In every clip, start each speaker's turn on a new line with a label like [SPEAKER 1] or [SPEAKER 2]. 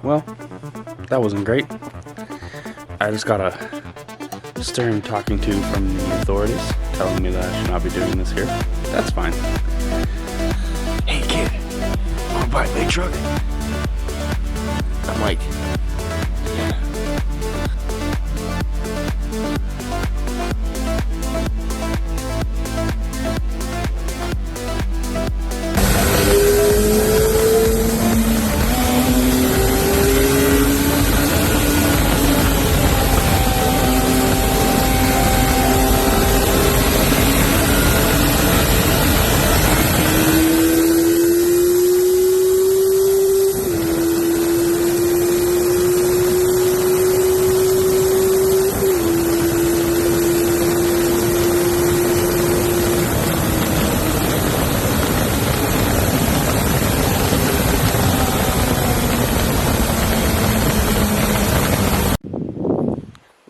[SPEAKER 1] Well, that wasn't great. I just got a stern talking to from the authorities telling me that I should not be doing this here. That's fine. Hey kid, wanna buy a big truck? I'm like, yeah.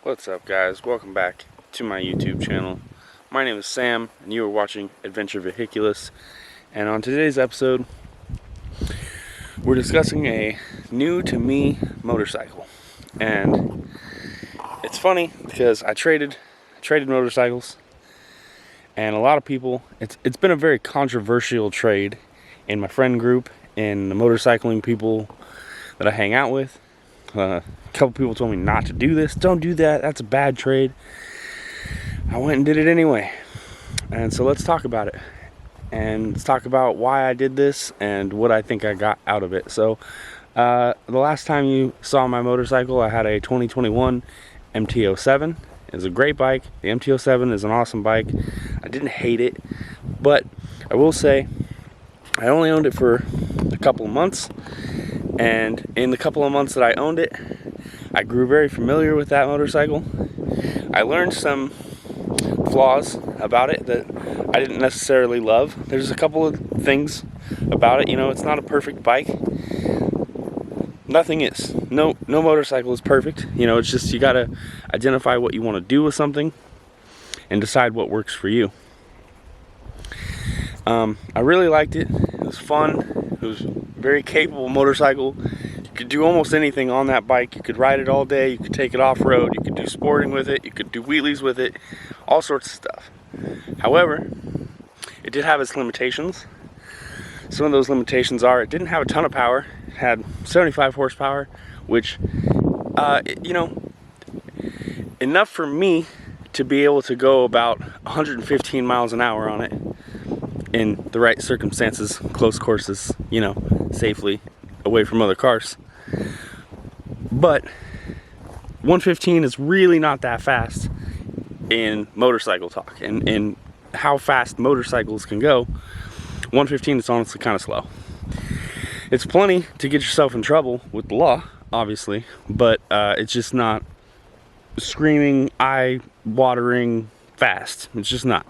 [SPEAKER 1] What's up guys, welcome back to my YouTube channel. My name is Sam and you are watching Adventure Vehiculous, and on today's episode we're discussing a new to me motorcycle. And it's funny because I traded motorcycles, and a lot of people, it's been a very controversial trade in my friend group, in the motorcycling people that I hang out with. A couple people told me not to do this. Don't do that. That's a bad trade. I went and did it anyway. And so let's talk about it. And let's talk about why I did this and what I think I got out of it. So the last time you saw my motorcycle, I had a 2021 MT-07. It's a great bike. The MT-07 is an awesome bike. I didn't hate it, but I will say I only owned it for a couple of months. And in the couple of months that I owned it, I grew very familiar with that motorcycle. I learned some flaws about it that I didn't necessarily love. There's a couple of things about it, you know, it's not a perfect bike. Nothing is. No motorcycle is perfect. You know, it's just you gotta identify what you want to do with something and decide what works for you. I really liked it. It was fun. It was a very capable motorcycle. You could do almost anything on that bike. You could ride it all day. You could take it off-road. You could do sporting with it. You could do wheelies with it. All sorts of stuff. However, it did have its limitations. Some of those limitations are it didn't have a ton of power. It had 75 horsepower, which, you know, enough for me to be able to go about 115 miles an hour on it in the right circumstances, close courses, you know, safely away from other cars. But 115 is really not that fast in motorcycle talk, and in how fast motorcycles can go. 115 is honestly kind of slow. It's plenty to get yourself in trouble with the law, obviously, but it's just not screaming, eye-watering fast. It's just not.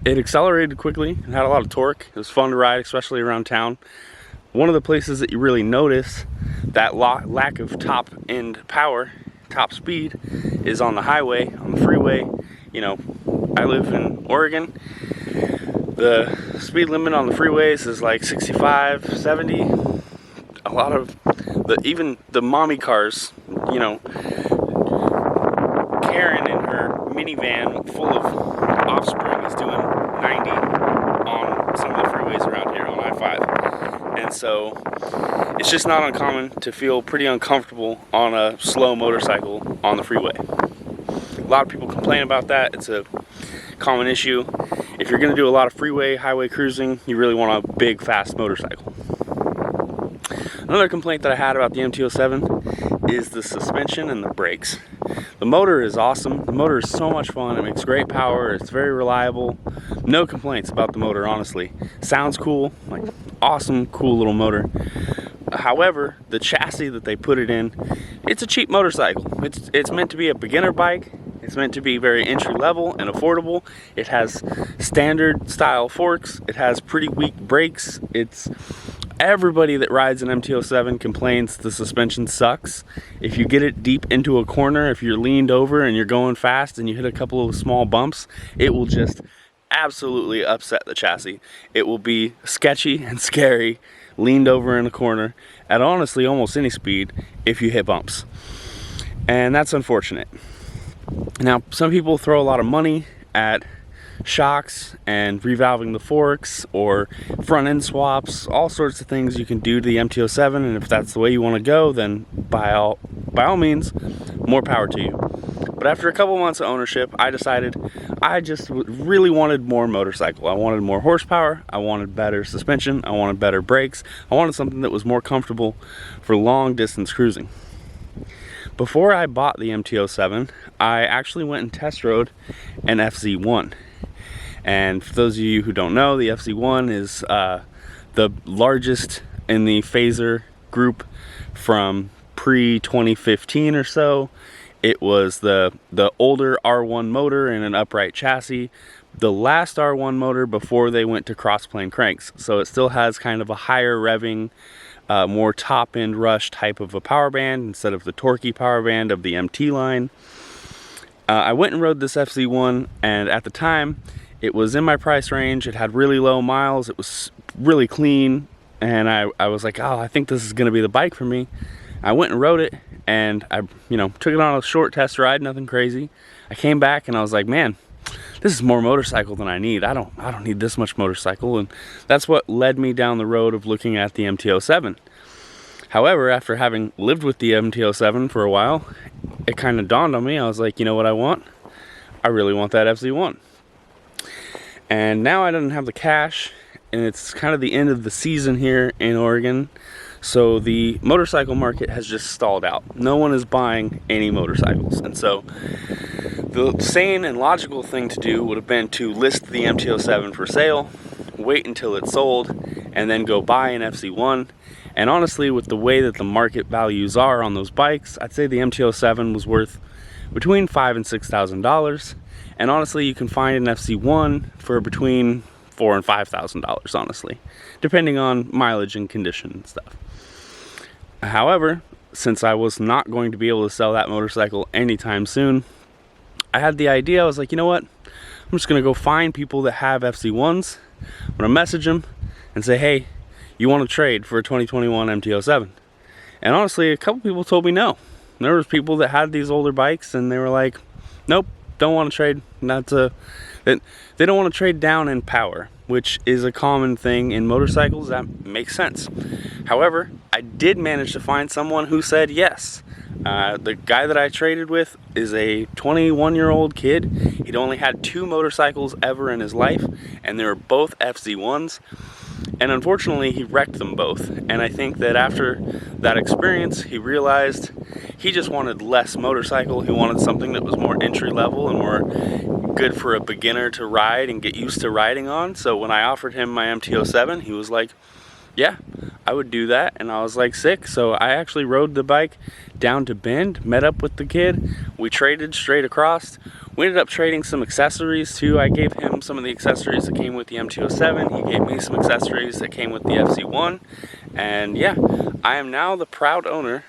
[SPEAKER 1] It accelerated quickly. It had a lot of torque. It was fun to ride, especially around town. One of the places that you really notice that lack of top-end power, top speed, is on the highway, on the freeway. You know, I live in Oregon. The speed limit on the freeways is like 65, 70. A lot of even the mommy cars, you know, Karen in her minivan full of offspring is doing 90 on some of the freeways around here on I-5. And so it's just not uncommon to feel pretty uncomfortable on a slow motorcycle on the freeway. A lot of people complain about that. It's a common issue. If you're going to do a lot of freeway, highway cruising, you really want a big, fast motorcycle. Another complaint that I had about the MT-07 is the suspension and the brakes. The motor is awesome. The motor is so much fun. It makes great power. It's very reliable. No complaints about the motor, honestly. Sounds cool, like awesome, cool little motor. However, the chassis that they put it in, it's a cheap motorcycle. It's meant to be a beginner bike. It's meant to be very entry level and affordable. It has standard style forks. It has pretty weak brakes. Everybody that rides an MT-07 complains the suspension sucks. If you get it deep into a corner, if you're leaned over and you're going fast and you hit a couple of small bumps, it will just absolutely upset the chassis. It will be sketchy and scary, leaned over in a corner at honestly almost any speed if you hit bumps. And that's unfortunate. Now, some people throw a lot of money at shocks and revalving the forks or front end swaps, all sorts of things you can do to the MT-07, and if that's the way you want to go, then by all means, more power to you. But after a couple months of ownership, I decided I just really wanted more motorcycle. I wanted more horsepower, I wanted better suspension, I wanted better brakes, I wanted something that was more comfortable for long distance cruising. Before I bought the MT-07, I actually went and test rode an FZ1. And for those of you who don't know, the FZ1 is the largest in the Phaser group from pre-2015 or so. It was the older R1 motor in an upright chassis, the last R1 motor before they went to cross-plane cranks. So it still has kind of a higher revving, more top-end rush type of a power band instead of the torquey power band of the MT line. I went and rode this FZ1, and at the time, it was in my price range. It had really low miles. It was really clean. And I was like, oh, I think this is going to be the bike for me. I went and rode it, and I took it on a short test ride, nothing crazy. I came back and I was like, man, this is more motorcycle than I need. I don't need this much motorcycle. And that's what led me down the road of looking at the MT-07. However, after having lived with the MT-07 for a while, it kind of dawned on me. I was like, you know what I want? I really want that FZ1. And now I don't have the cash, and it's kind of the end of the season here in Oregon. So the motorcycle market has just stalled out. No one is buying any motorcycles. And so the sane and logical thing to do would have been to list the MT-07 for sale, wait until it's sold, and then go buy an FZ1. And honestly, with the way that the market values are on those bikes, I'd say the MT-07 was worth between $5,000 and $6,000. And honestly, you can find an FZ1 for between $4,000 and $5,000, honestly, depending on mileage and condition and stuff. However, since I was not going to be able to sell that motorcycle anytime soon, I had the idea. I was like, you know what? I'm just going to go find people that have FZ1s. I'm going to message them and say, hey, you want to trade for a 2021 MT-07? And honestly, a couple people told me no. There was people that had these older bikes and they were like, nope, don't want to trade. They don't want to trade down in power, which is a common thing in motorcycles. That makes sense. However, I did manage to find someone who said yes. The guy that I traded with is a 21-year-old kid. He'd only had 2 motorcycles ever in his life, and they were both FZ1s. And unfortunately, he wrecked them both. And I think that after that experience, he realized he just wanted less motorcycle. He wanted something that was more entry level and more good for a beginner to ride and get used to riding on. So when I offered him my MT-07, he was like, yeah, I would do that. And I was like, sick. So I actually rode the bike down to Bend, met up with the kid. We traded straight across. We ended up trading some accessories too. I gave him some of the accessories that came with the MT-07. He gave me some accessories that came with the FZ1. And yeah, I am now the proud owner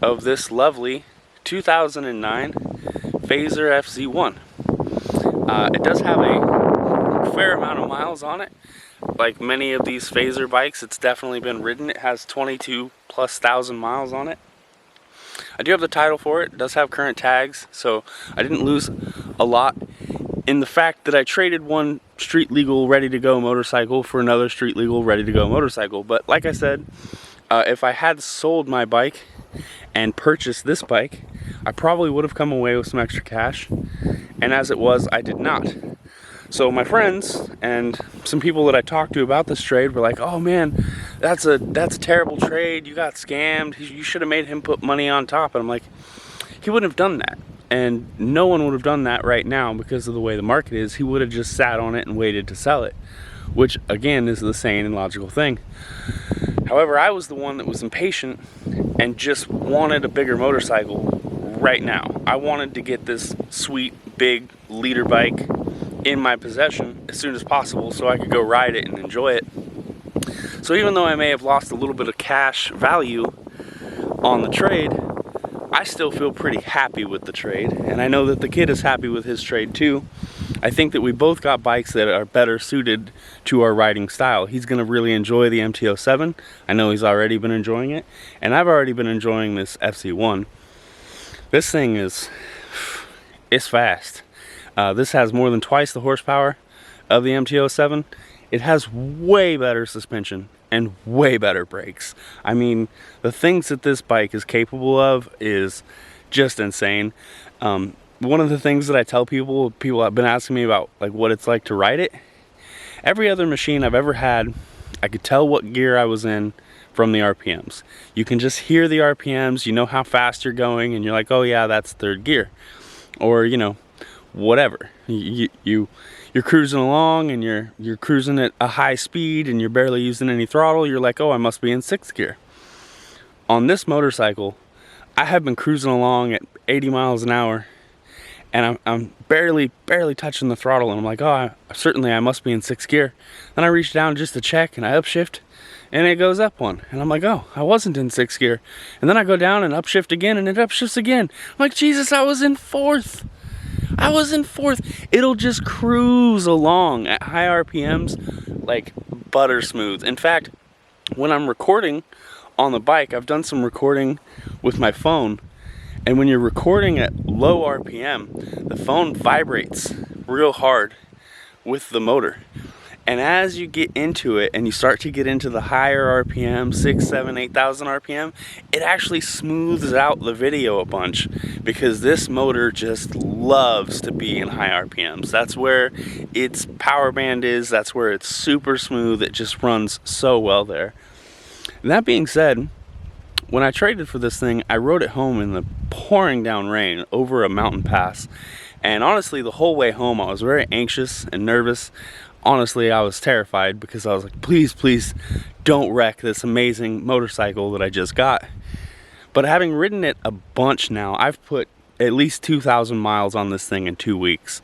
[SPEAKER 1] of this lovely 2009 Phaser FZ1. It does have a fair amount of miles on it. Like many of these Phaser bikes, it's definitely been ridden. It has 22,000+ miles on it. I do have the title for it. It does have current tags, so I didn't lose a lot in the fact that I traded one street legal ready to go motorcycle for another street legal ready to go motorcycle. But like I said, if I had sold my bike and purchased this bike, I probably would have come away with some extra cash. And as it was, I did not. So my friends and some people that I talked to about this trade were like, oh man, that's a terrible trade. You got scammed. You should have made him put money on top. And I'm like, he wouldn't have done that. And no one would have done that right now because of the way the market is. He would have just sat on it and waited to sell it, which again is the sane and logical thing. However, I was the one that was impatient and just wanted a bigger motorcycle right now. I wanted to get this sweet, big leader bike in my possession as soon as possible so I could go ride it and enjoy it. So even though I may have lost a little bit of cash value on the trade, I still feel pretty happy with the trade, and I know that the kid is happy with his trade too. I think that we both got bikes that are better suited to our riding style. He's going to really enjoy the MT-07. I know he's already been enjoying it, and I've already been enjoying this FC1. This thing it's fast. This has more than twice the horsepower of the MT-07. It has way better suspension and way better brakes. I mean, the things that this bike is capable of is just insane. One of the things that I tell people have been asking me about, like, what it's like to ride it. Every other machine I've ever had, I could tell what gear I was in from the RPMs. You can just hear the RPMs, you know how fast you're going, and you're like, oh yeah, that's third gear. Or, you know, whatever. You're cruising along and you're cruising at a high speed and you're barely using any throttle. You're like, oh, I must be in sixth gear. On this motorcycle, I have been cruising along at 80 miles an hour, and I'm barely touching the throttle, and I'm like, oh, I must be in sixth gear. Then I reach down just to check, and I upshift, and it goes up one, and I'm like, oh, I wasn't in sixth gear. And then I go down and upshift again, and it upshifts again. I'm like, Jesus, I was in fourth. It'll just cruise along at high RPMs like butter smooth. In fact, when I'm recording on the bike, I've done some recording with my phone, and when you're recording at low RPM, the phone vibrates real hard with the motor. And as you get into it and you start to get into the higher RPM, 6, 7, 8,000 RPM, it actually smooths out the video a bunch, because this motor just loves to be in high RPMs. That's where its power band is. That's where it's super smooth. It just runs so well there. And that being said, when I traded for this thing, I rode it home in the pouring down rain over a mountain pass. And honestly, the whole way home, I was very anxious and nervous. Honestly, I was terrified, because I was like, please don't wreck this amazing motorcycle that I just got. But having ridden it a bunch now, I've put at least 2,000 miles on this thing in 2 weeks.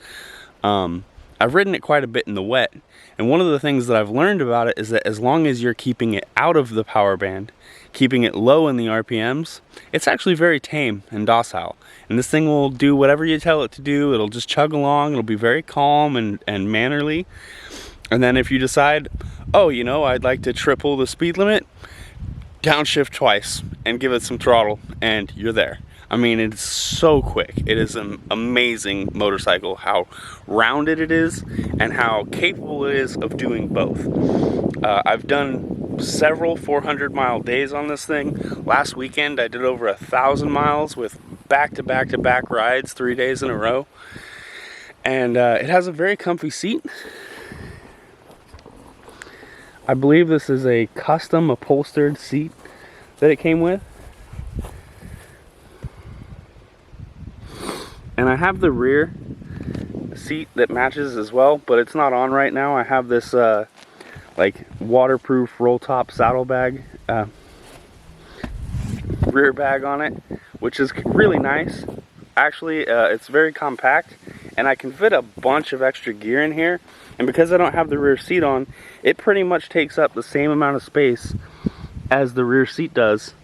[SPEAKER 1] I've ridden it quite a bit in the wet. And one of the things that I've learned about it is that as long as you're keeping it out of the power band, keeping it low in the RPMs, it's actually very tame and docile. And this thing will do whatever you tell it to do. It'll just chug along. It'll be very calm and mannerly. And then if you decide, oh, you know, I'd like to triple the speed limit, downshift twice and give it some throttle, and you're there. I mean, it's so quick. It is an amazing motorcycle, how rounded it is and how capable it is of doing both. I've done several 400-mile days on this thing. Last weekend, I did over 1,000 miles with back-to-back-to-back rides 3 days in a row. And it has a very comfy seat. I believe this is a custom upholstered seat that it came with. And I have the rear seat that matches as well, but it's not on right now. I have this like waterproof roll top saddlebag rear bag on it, which is really nice. Actually, it's very compact, and I can fit a bunch of extra gear in here. And because I don't have the rear seat on, it pretty much takes up the same amount of space as the rear seat does,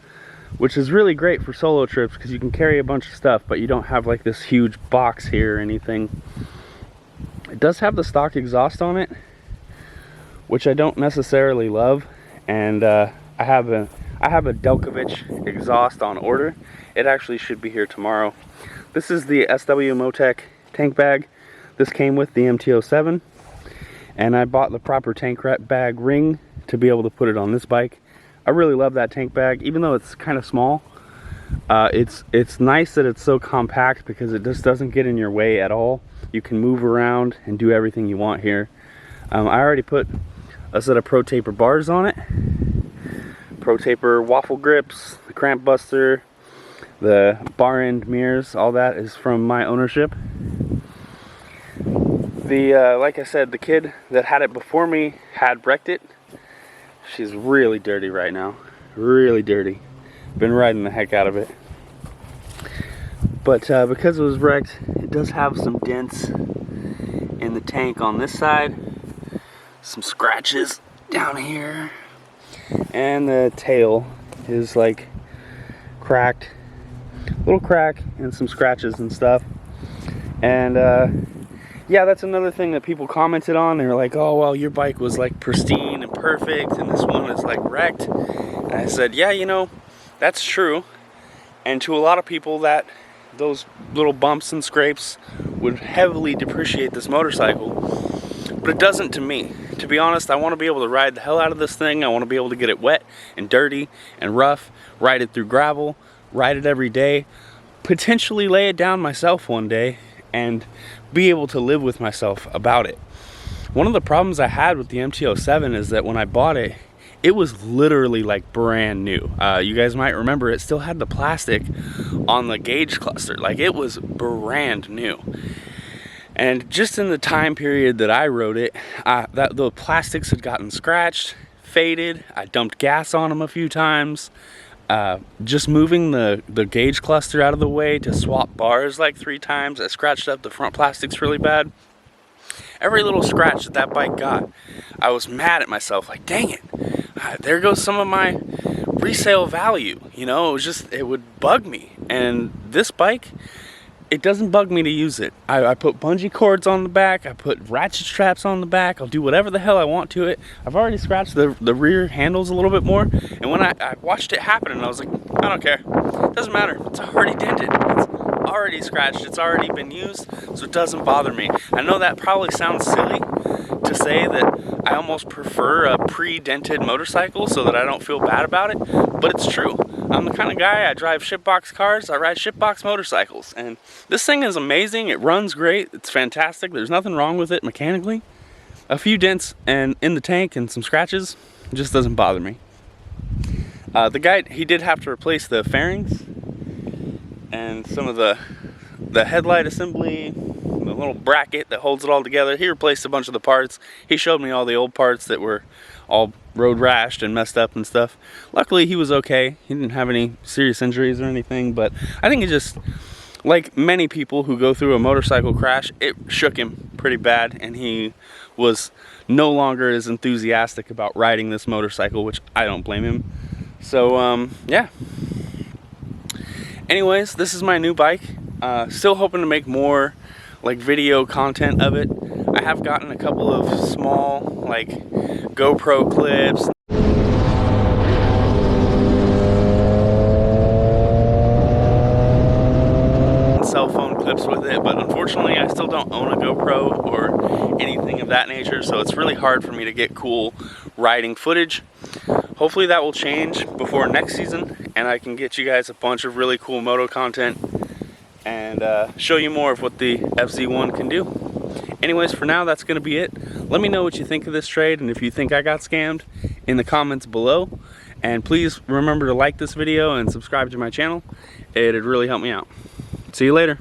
[SPEAKER 1] which is really great for solo trips, because you can carry a bunch of stuff, but you don't have like this huge box here or anything. It does have the stock exhaust on it, which I don't necessarily love, and I have a Delkovich exhaust on order. It actually should be here tomorrow. This is the SW Motec tank bag. This came with the MT-07, and I bought the proper tank bag ring to be able to put it on this bike. I really love that tank bag, even though it's kind of small. It's nice that it's so compact, because it just doesn't get in your way at all. You can move around and do everything you want here. I already put a set of Pro Taper bars on it. Pro Taper waffle grips, the cramp buster, the bar end mirrors, all that is from my ownership. Like I said, the kid that had it before me had wrecked it. She's really dirty right now. Really dirty. Been riding the heck out of it. But because it was wrecked, it does have some dents in the tank on this side. Some scratches down here. And the tail is like cracked. Little crack and some scratches and stuff. And yeah, that's another thing that people commented on. They were like, oh, well, your bike was like pristine and perfect, and this one is like wrecked. And I said, yeah, you know, that's true. And to a lot of people, those little bumps and scrapes would heavily depreciate this motorcycle. But it doesn't to me. To be honest, I want to be able to ride the hell out of this thing. I want to be able to get it wet and dirty and rough, ride it through gravel, ride it every day, potentially lay it down myself one day, and be able to live with myself about it. One of the problems I had with the MT-07 is that when I bought it, it was literally like brand new. You guys might remember it still had the plastic on the gauge cluster. Like, it was brand new. And just in the time period that I rode it, the plastics had gotten scratched, faded. I dumped gas on them a few times. Just moving the gauge cluster out of the way to swap bars like 3 times. I scratched up the front plastics really bad. Every little scratch that bike got, I was mad at myself, like, dang it, there goes some of my resale value. You know, it would bug me. And this bike, it doesn't bug me to use it. I put bungee cords on the back, I put ratchet straps on the back, I'll do whatever the hell I want to it. I've already scratched the rear handles a little bit more, and when I watched it happen, and I was like, I don't care, it doesn't matter, it's already dented, it's already scratched, it's already been used, so it doesn't bother me. I know that probably sounds silly to say that I almost prefer a pre-dented motorcycle so that I don't feel bad about it, but it's true. I'm the kind of guy, I drive shitbox cars, I ride shitbox motorcycles, and this thing is amazing. It runs great, it's fantastic, there's nothing wrong with it mechanically. A few dents and in the tank and some scratches, it just doesn't bother me. The guy, he did have to replace the fairings and some of the headlight assembly, the little bracket that holds it all together. He replaced a bunch of the parts. He showed me all the old parts that were all road rashed and messed up and stuff. Luckily, he was okay. He didn't have any serious injuries or anything, but I think it just, like many people who go through a motorcycle crash, it shook him pretty bad, and he was no longer as enthusiastic about riding this motorcycle, which I don't blame him. So, yeah. Anyways, this is my new bike. Still hoping to make more like video content of it. I have gotten a couple of small like GoPro clips, and cell phone clips with it, but unfortunately I still don't own a GoPro or anything of that nature, so it's really hard for me to get cool riding footage. Hopefully that will change before next season, and I can get you guys a bunch of really cool moto content and show you more of what the FZ1 can do. Anyways, for now, that's going to be it. Let me know what you think of this trade, and if you think I got scammed, in the comments below. And please remember to like this video and subscribe to my channel. It'd really help me out. See you later.